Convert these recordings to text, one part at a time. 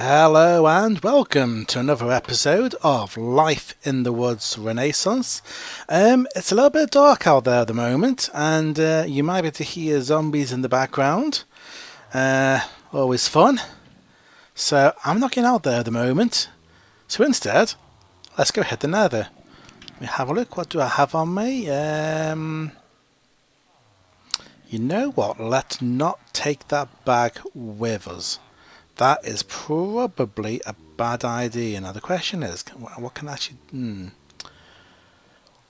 Hello and welcome to another episode of Life in the Woods Renaissance. It's a little bit dark out there at the moment, and you might be able to hear zombies in the background. Always fun. So I'm not getting out there at the moment. So instead, let's go hit the Nether. Let me have a look. What do I have on me? You know what? Let's not take that bag with us. That is probably a bad idea. Now the question is, what can I actually?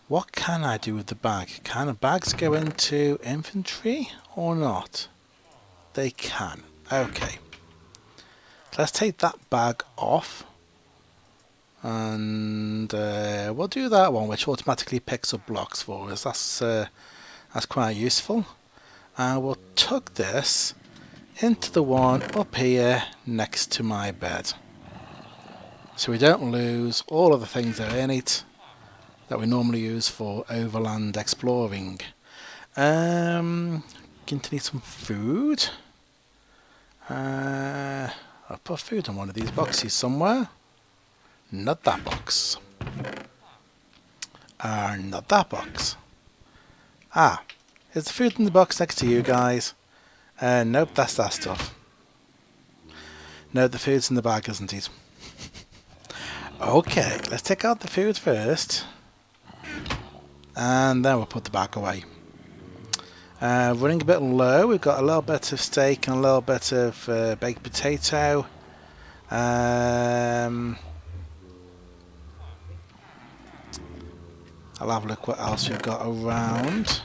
What can I do with the bag? Can the bags go into inventory or not? They can. Okay. Let's take that bag off, and we'll do that one, which automatically picks up blocks for us. That's quite useful. And we'll tuck this into the one up here next to my bed, so we don't lose all of the things that are in it that we normally use for overland exploring. Going to need some food. I'll put food in one of these boxes somewhere. Not that box. Not that box. Is the food in the box next to you guys? Nope, that's that stuff. No, the food's in the bag, isn't it? Okay, let's take out the food first, and then we'll put the bag away. Running a bit low. We've got a little bit of steak and a little bit of baked potato. I'll have a look what else we've got around.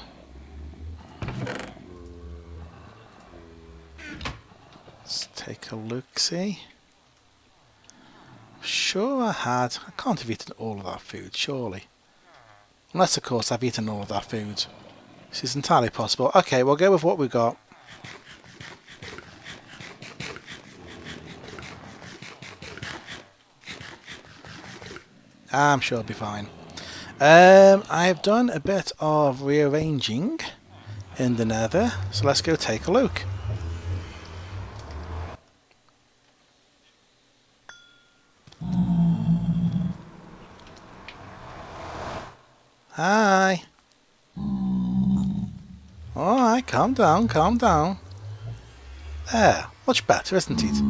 Let's take a look-see. Sure I can't have eaten all of that food, surely. Unless, of course, I've eaten all of that food. This is entirely possible. Okay, we'll go with what we've got. I'm sure it'll be fine. I've done a bit of rearranging in the Nether, so let's go take a look. Hi. Alright, calm down, calm down. There, much better, isn't it?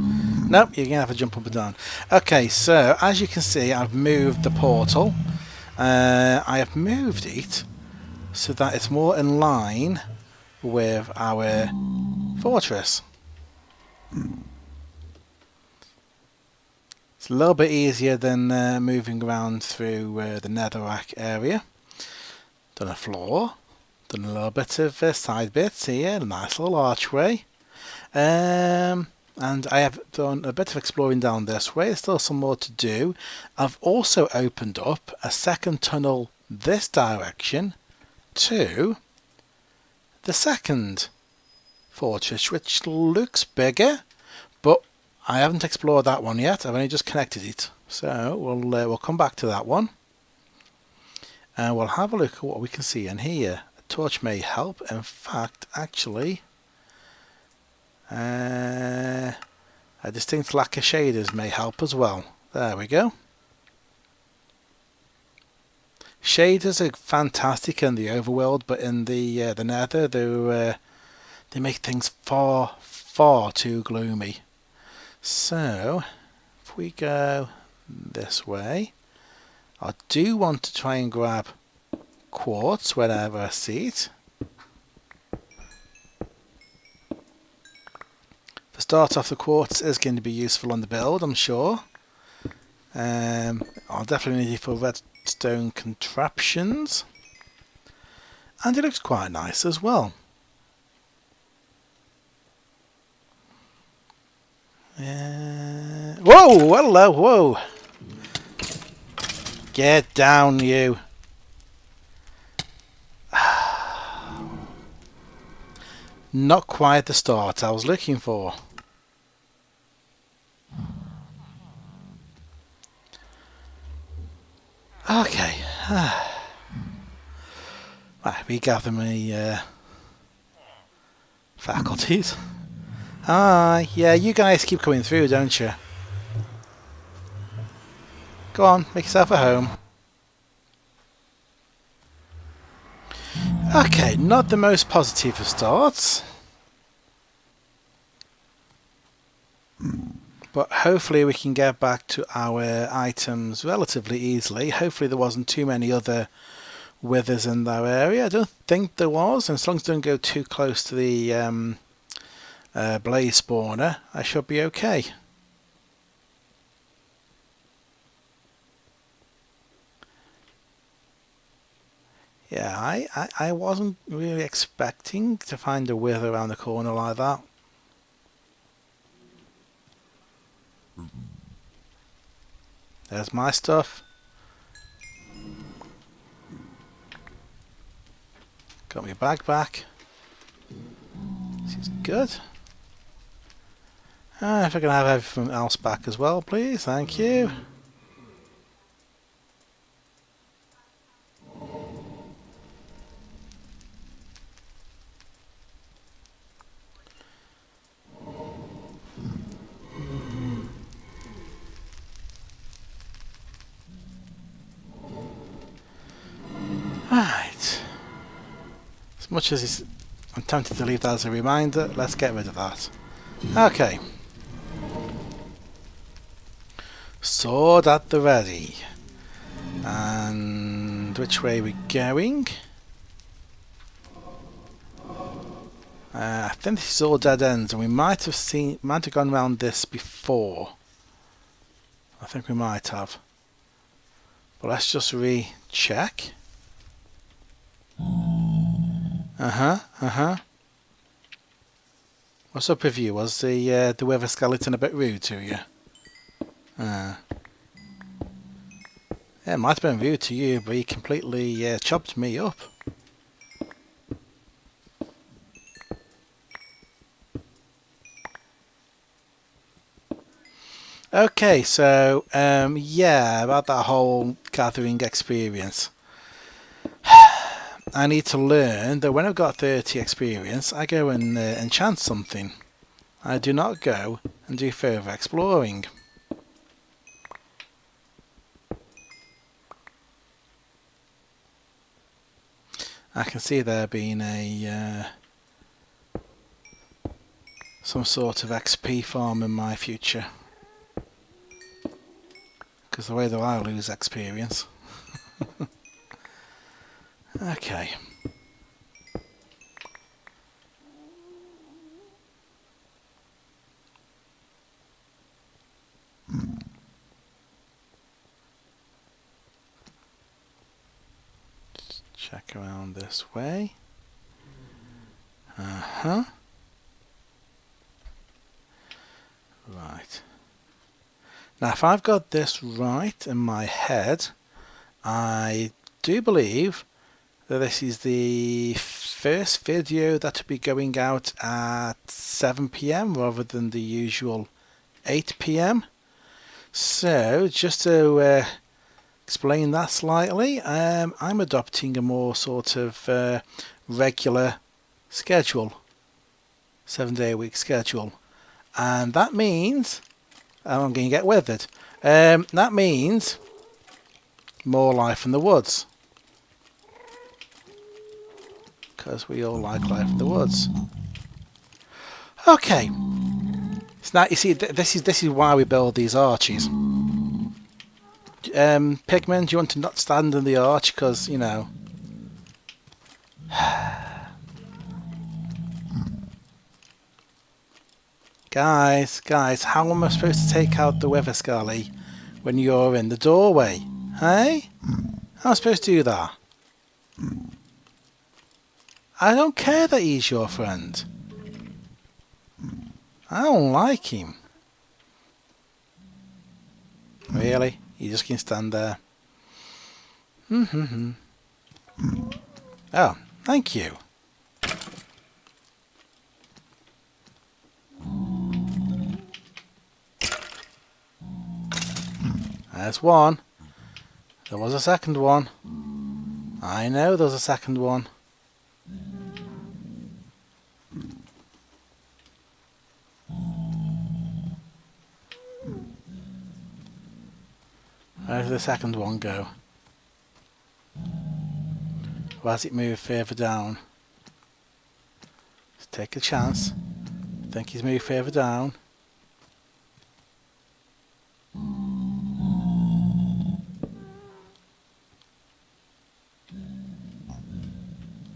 Nope, you're going to have to jump up and down. Okay, so as you can see, I've moved the portal. I have moved it so that it's more in line with our fortress. It's a little bit easier than moving around through the netherrack area. Done a floor, done a little bit of side bits here, a nice little archway. And I have done a bit of exploring down this way. There's still some more to do. I've also opened up a second tunnel this direction to the second fortress, which looks bigger, but I haven't explored that one yet. I've only just connected it, so we'll come back to that one. And we'll have a look at what we can see in here. A torch may help. In fact, actually, a distinct lack of shaders may help as well. There we go. Shaders are fantastic in the overworld, but in the Nether, they make things far, far too gloomy. So, if we go this way, I do want to try and grab quartz whenever I see it. To start off, the quartz is going to be useful on the build, I'm sure. I'll definitely need it for redstone contraptions. And it looks quite nice as well. Whoa! Hello! Whoa! Get down, you. Not quite the start I was looking for. Okay. Right, regather my faculties. Ah, yeah, you guys keep coming through, don't you? Go on, make yourself at home. Okay, not the most positive of starts. But hopefully we can get back to our items relatively easily. Hopefully there wasn't too many other withers in that area. I don't think there was, and as long as it don't go too close to the blaze spawner, I should be okay. Yeah, I wasn't really expecting to find a wither around the corner like that. There's my stuff. Got my bag back. This is good. If I can have everything else back as well, please. Thank you. Right. As much as I'm tempted to leave that as a reminder, let's get rid of that. Okay. Sword at the ready. And which way are we going? I think this is all dead ends, and we might have gone round this before. I think we might have. But let's just recheck. What's up with you? Was the wither skeleton a bit rude to you? Yeah, it might have been rude to you, but he completely chopped me up. Okay, so yeah, about that whole gathering experience. I need to learn that when I've got 30 experience, I go and enchant something. I do not go and do further exploring. I can see there being a some sort of XP farm in my future. Because the way that I lose experience. Okay. Just check around this way. Right. Now if I've got this right in my head, I do believe that this is the first video that will be going out at 7 PM rather than the usual 8 PM. So just to explain that slightly, I'm adopting a more sort of regular schedule, 7-day-a-week schedule, and that means I'm going to get withered. That means more life in the woods. Because we all like life in the woods. Okay. So now you see, this is why we build these arches. Pigman, do you want to not stand in the arch? Because you know. Guys, how am I supposed to take out the wither scully when you're in the doorway? Hey? How am I supposed to do that? I don't care that he's your friend. I don't like him. Really? You just can stand there. Oh, thank you. There's one. There was a second one. I know there's a second one. Where did the second one go? Or has it moved further down? Let's take a chance. I think he's moved further down.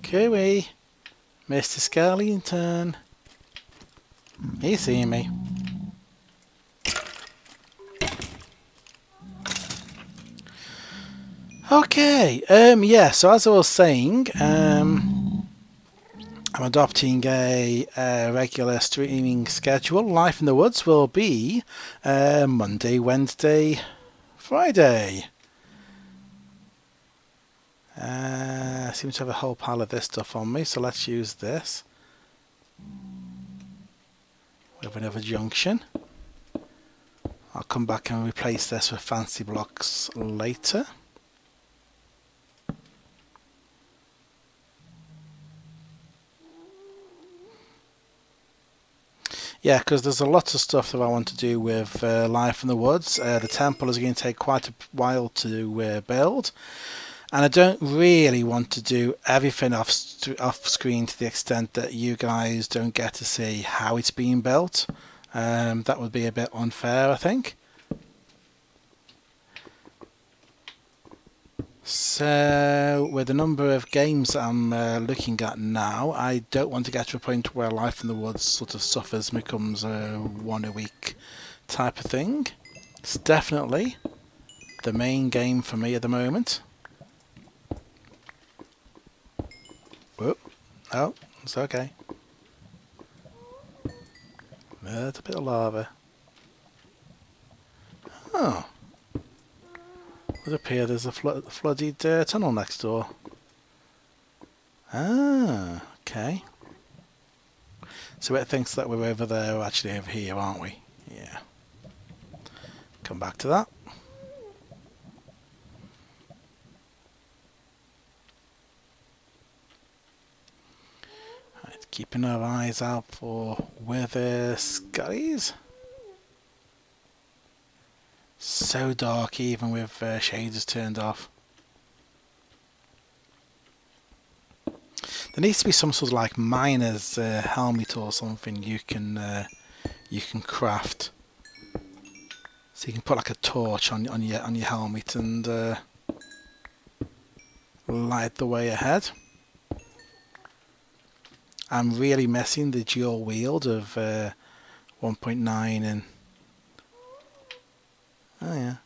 Cooey! Mr. Skellington! He's seeing me. Okay, yeah, so as I was saying, I'm adopting a regular streaming schedule. Life in the Woods will be Monday, Wednesday, Friday. I seem to have a whole pile of this stuff on me, so let's use this. We have another junction. I'll come back and replace this with fancy blocks later. Yeah, because there's a lot of stuff that I want to do with Life in the Woods. The temple is going to take quite a while to build. And I don't really want to do everything off screen to the extent that you guys don't get to see how it's being built. That would be a bit unfair, I think. So, with the number of games I'm looking at now, I don't want to get to a point where Life in the Woods sort of suffers and becomes a one a week type of thing. It's definitely the main game for me at the moment. Whoop. Oh, it's okay. There's a bit of lava. Oh. It would appear there's a flooded tunnel next door. Ah, okay. So it thinks that we're over there, we're actually over here, aren't we? Yeah. Come back to that. Right, keeping our eyes out for wither skellies. So dark even with shaders turned off. There needs to be some sort of like miner's helmet or something you can craft. So you can put like a torch on your helmet and light the way ahead. I'm really missing the dual wield of 1.9 and oh yeah,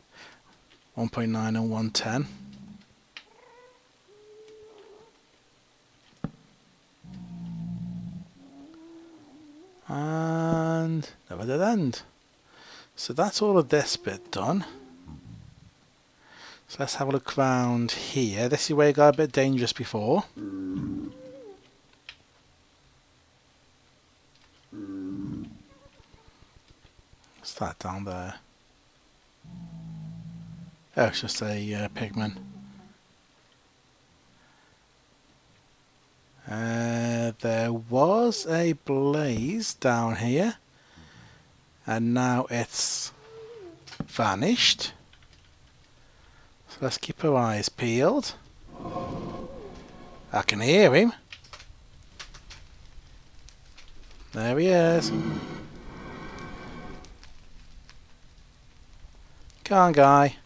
1.9 and 110. And never did end. So that's all of this bit done. So let's have a look around here. This is where it got a bit dangerous before. What's that down there? Oh, it's just a pigman. There was a blaze down here, and now it's vanished. So let's keep our eyes peeled. I can hear him. There he is. Come on, guy.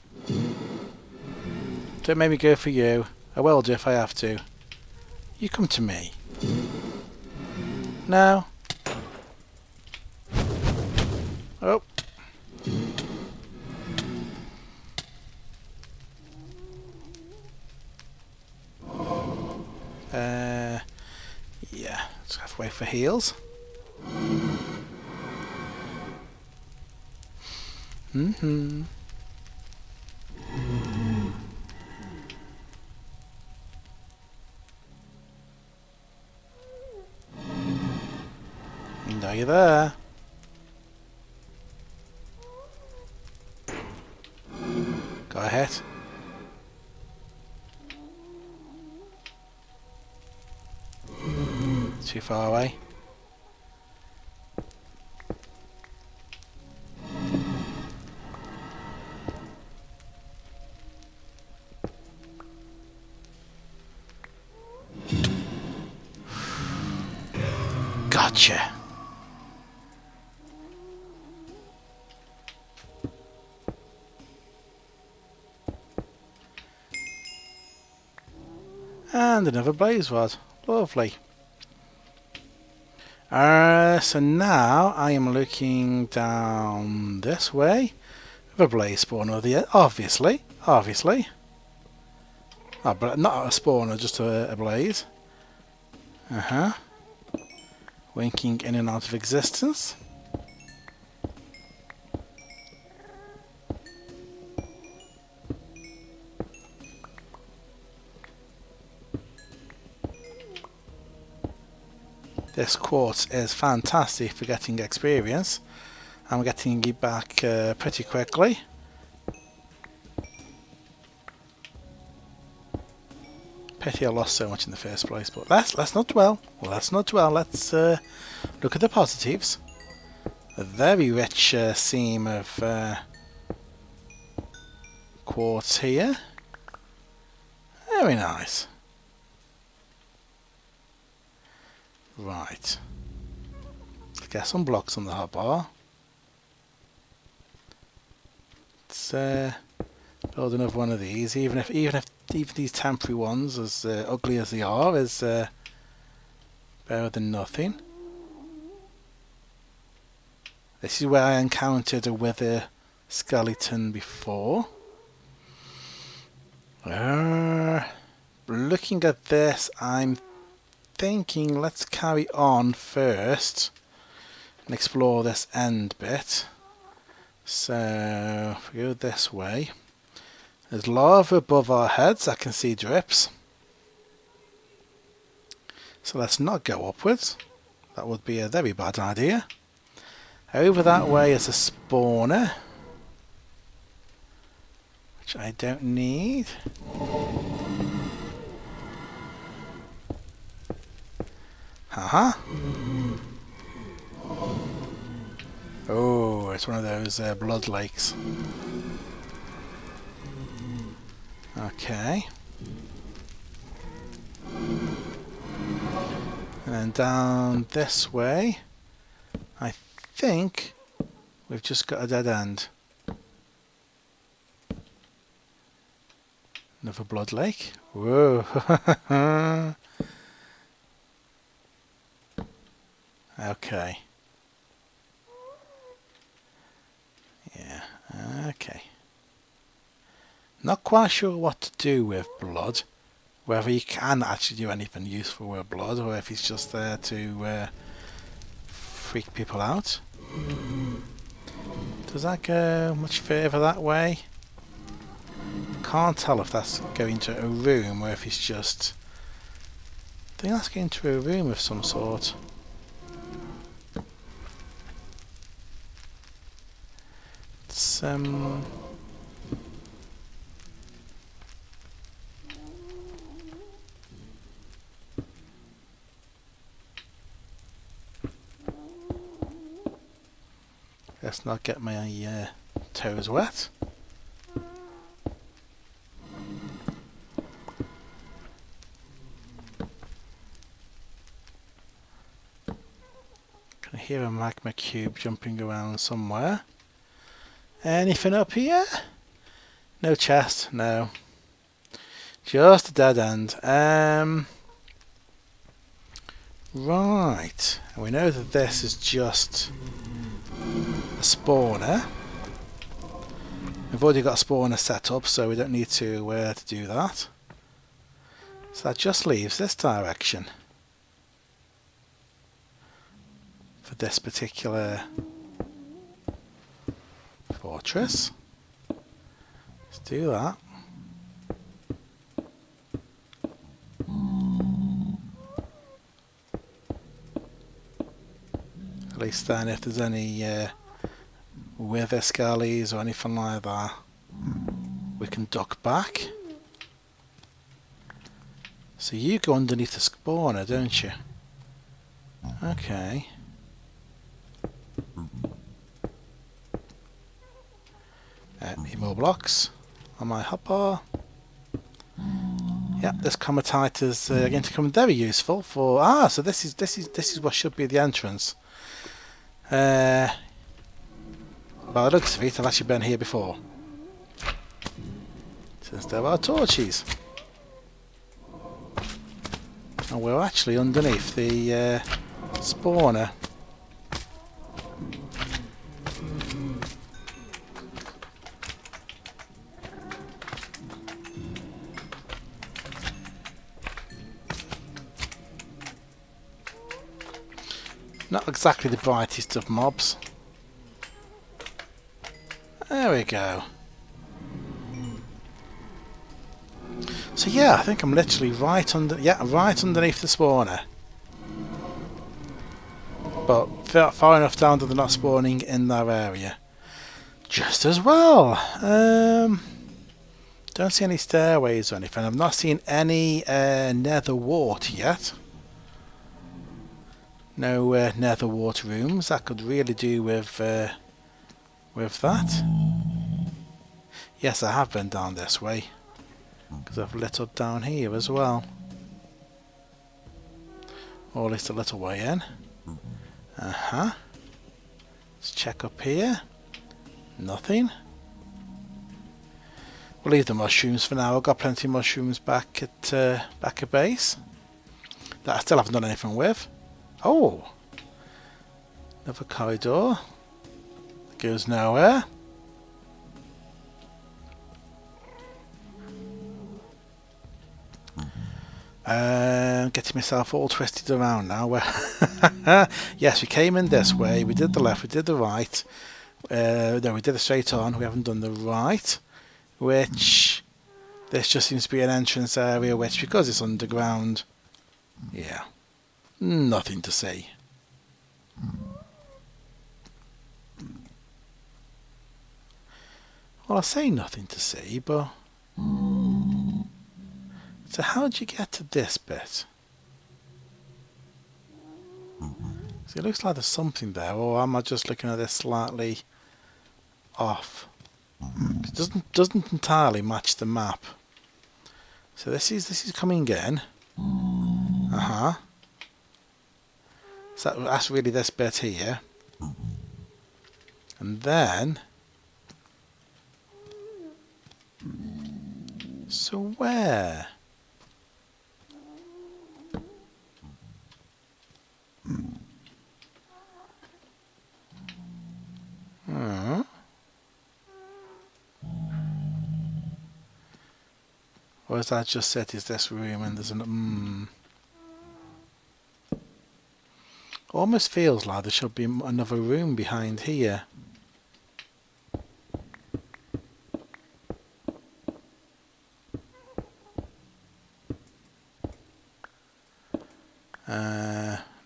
Don't make me go for you. I will do if I have to. You come to me. No. Oh. Yeah. Let's have to wait for heals. Mm-hmm. Are you there? Go ahead. Too far away. Gotcha. And another blaze rod. Lovely. So now I am looking down this way. The blaze spawner of the end, obviously. Oh, but not a spawner, just a blaze. Winking in and out of existence. This quartz is fantastic for getting experience. I'm getting it back pretty quickly. Pity I lost so much in the first place, but let's not dwell. Let's look at the positives. A very rich seam of quartz here. Very nice. Right. Let's get some blocks on the hotbar. Let's build another one of these, even if these temporary ones, as ugly as they are, is better than nothing. This is where I encountered a wither skeleton before. Looking at this, I'm thinking let's carry on first and explore this end bit. So if we go this way, there's lava above our heads. I can see drips. So let's not go upwards. That would be a very bad idea. Over that way is a spawner, which I don't need. Haha. Oh, it's one of those blood lakes. Okay. And then down this way, I think we've just got a dead end. Another blood lake. Whoa. Okay. Yeah, okay. Not quite sure what to do with blood. Whether you can actually do anything useful with blood, or if it's just there to freak people out. Does that go much further that way? Can't tell if that's going to a room or if it's just... I think that's going to a room of some sort. It's let's not get my toes wet. Can hear a magma cube jumping around somewhere. Anything up here? No chest, no. Just a dead end. Right. And we know that this is just a spawner. We've already got a spawner set up, so we don't need to do that. So that just leaves this direction for this particular fortress. Let's do that. At least then if there's any wither skellies or anything like that, we can duck back. So you go underneath the spawner, don't you? Okay. Need more blocks on my hotbar. Yep, this comatite is going to come very useful for. So this is what should be the entrance. By the looks of it, I've actually been here before. Since there are torches. And we're actually underneath the spawner. Not exactly the brightest of mobs. There we go. So yeah, I think I'm literally right underneath the spawner. But far enough down that they're not spawning in that area. Just as well. Don't see any stairways or anything. I've not seen any nether water yet. No nether water rooms. That could really do with that. Yes, I have been down this way. Because I've lit up down here as well. Or at least a little way in. Let's check up here. Nothing. We'll leave the mushrooms for now. I've got plenty of mushrooms back at base. That I still haven't done anything with. Oh! Another corridor. Goes nowhere. Getting myself all twisted around now. Yes, we came in this way. We did the left. We did the right. No, we did it straight on. We haven't done the right. Which this just seems to be an entrance area. Which, because it's underground, yeah, nothing to see. Well, I say nothing to see, but so how did you get to this bit? So it looks like there's something there, or am I just looking at this slightly off? It doesn't entirely match the map. So this is coming in. So that's really this bit here, and then. So where? Or as I just said, is this room and there's an almost feels like there should be another room behind here.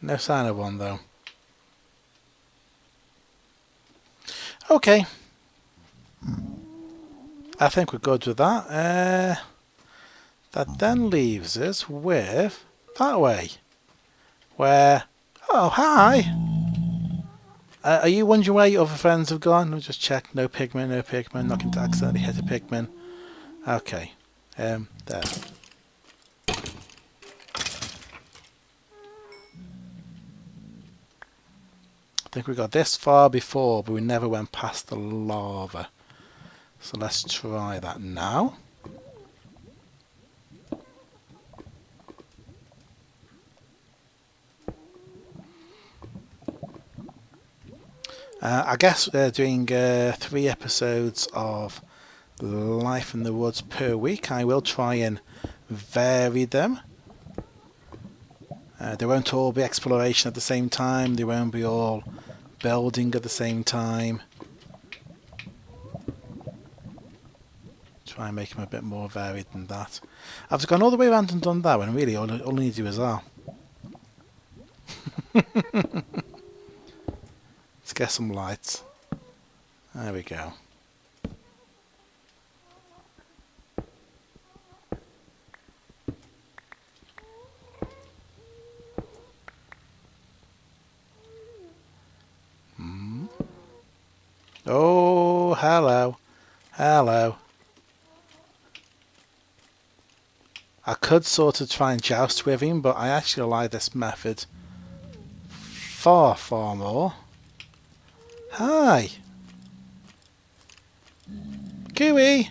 No sign of one though. Okay. I think we're good with that. That then leaves us with that way. Where... Oh, hi! Are you wondering where your other friends have gone? We'll just check. No pigmen, no pigmen. Not going to accidentally hit a pigman. Okay. There. I think we got this far before, but we never went past the lava. So let's try that now. I guess doing 3 episodes of Life in the Woods per week. I will try and vary them. They won't all be exploration at the same time. They won't be all building at the same time. Try and make them a bit more varied than that. I've gone all the way around and done that one. Really, all I need to do is that. Let's get some lights. There we go. Oh, hello. Hello. I could sort of try and joust with him, but I actually like this method far, far more. Hi! Cooey!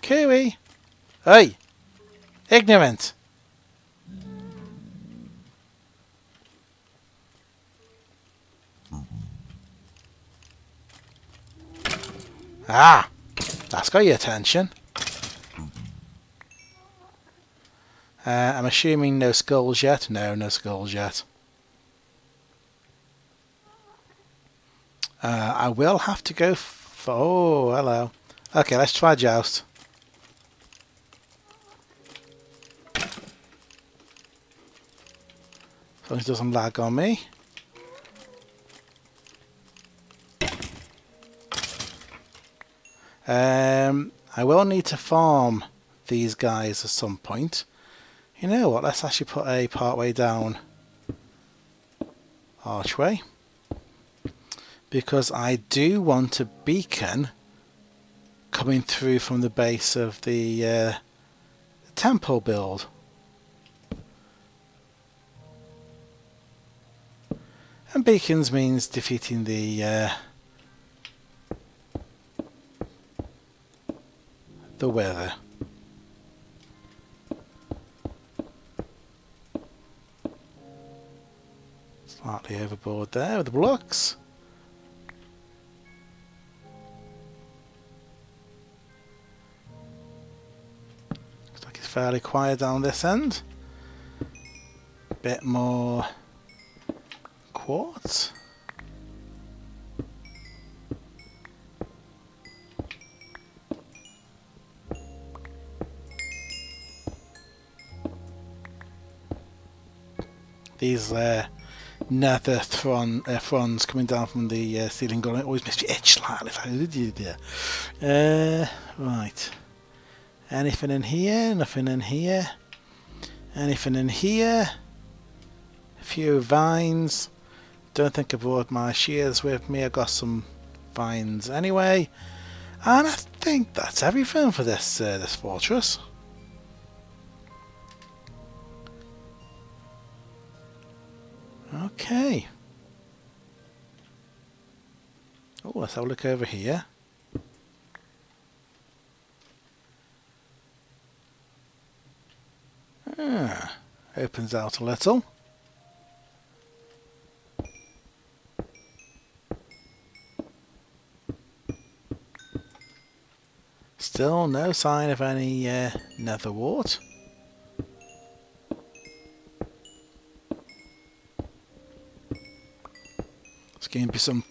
Cooey! Hey! Ignorant! Ah! That's got your attention. I'm assuming no skulls yet? No, no skulls yet. I will have to go for... Oh, hello. Okay, let's try joust. As long as it doesn't lag on me. I will need to farm these guys at some point. You know what, let's actually put a partway down archway. Because I do want a beacon coming through from the base of the temple build. And beacons means defeating the wither. Slightly overboard there with the blocks. Looks like it's fairly quiet down this end. Bit more quartz. These nether fronds coming down from the ceiling gun always makes me itch slightly. Right. Anything in here? Nothing in here. Anything in here? A few vines. Don't think I brought my shears with me. I got some vines anyway. And I think that's everything for this this fortress. Okay. Oh, let's have a look over here. Opens out a little. Still no sign of any nether wart. It's going to be some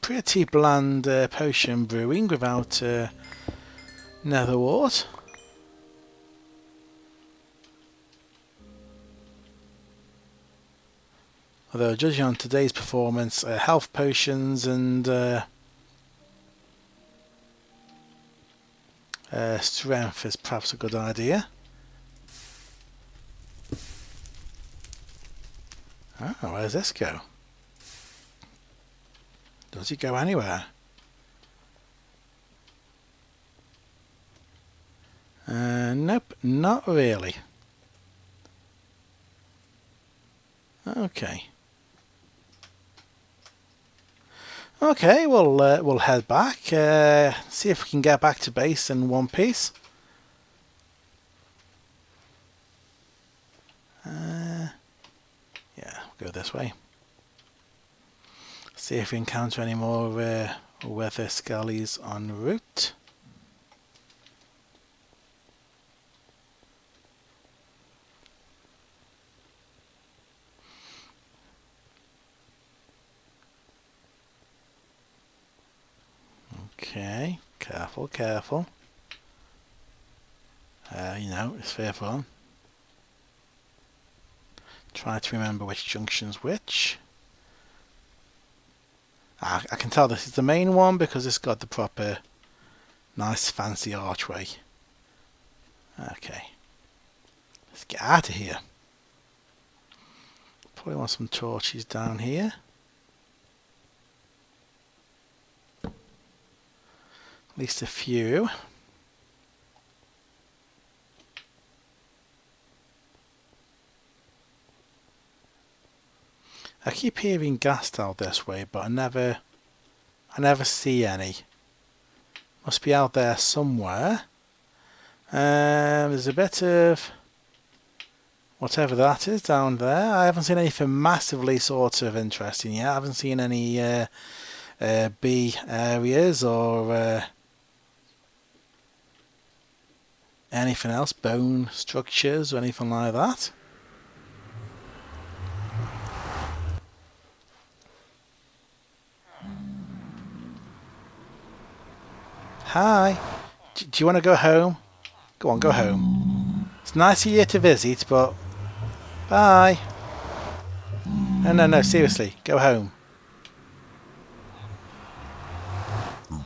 pretty bland potion brewing without nether wart. Although judging on today's performance, health potions and strength is perhaps a good idea. Oh, where does this go? Does it go anywhere? Nope, not really. Okay. Okay, we'll head back. See if we can get back to base in one piece. Yeah, we'll go this way. See if we encounter any more weather skellies en route. Okay, careful, careful. You know, it's fair fun. Try to remember which junction's which. I can tell this is the main one because it's got the proper nice fancy archway. Okay. Let's get out of here. Probably want some torches down here. At least a few. I keep hearing ghast out this way, but I never see any. Must be out there somewhere. There's a bit of whatever that is down there. I haven't seen anything massively sort of interesting yet. I haven't seen any bee areas or anything else, bone structures or anything like that. Hi, do you want to go home? Go on, go home. It's nice of you to visit, but bye. No, seriously, go home.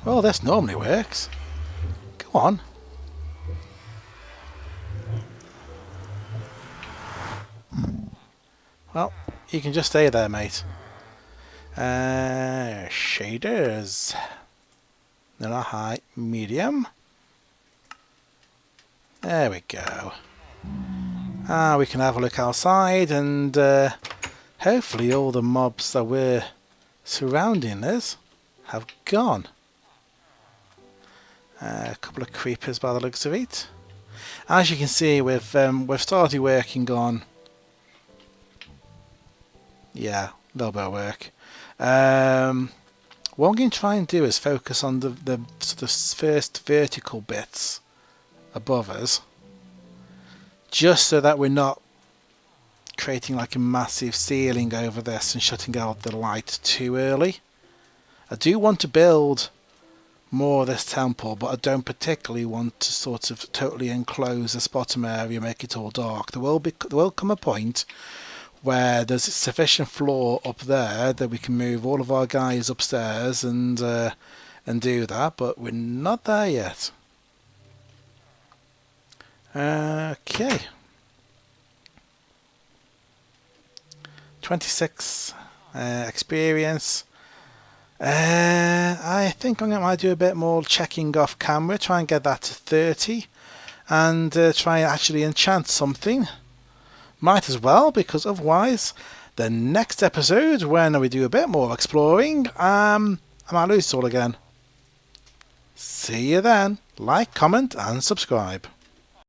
Well, this normally works. Go on. Well, you can just stay there, mate. Shaders. No, not high. Medium. There we go. We can have a look outside and hopefully all the mobs that were surrounding us have gone. A couple of creepers by the looks of it. As you can see, we've started working on, yeah, a little bit of work. What I'm going to try and do is focus on the sort of first vertical bits above us, just so that we're not creating like a massive ceiling over this and shutting out the light too early. I do want to build more of this temple, but I don't particularly want to sort of totally enclose this bottom area, make it all dark. There will come a point where there's sufficient floor up there that we can move all of our guys upstairs and do that, but we're not there yet. Okay. 26 experience. I think I might do a bit more checking off camera, try and get that to 30, and try and actually enchant something. Might as well, because otherwise the next episode, when we do a bit more exploring, I might lose it all again. See you then. Like, comment and subscribe.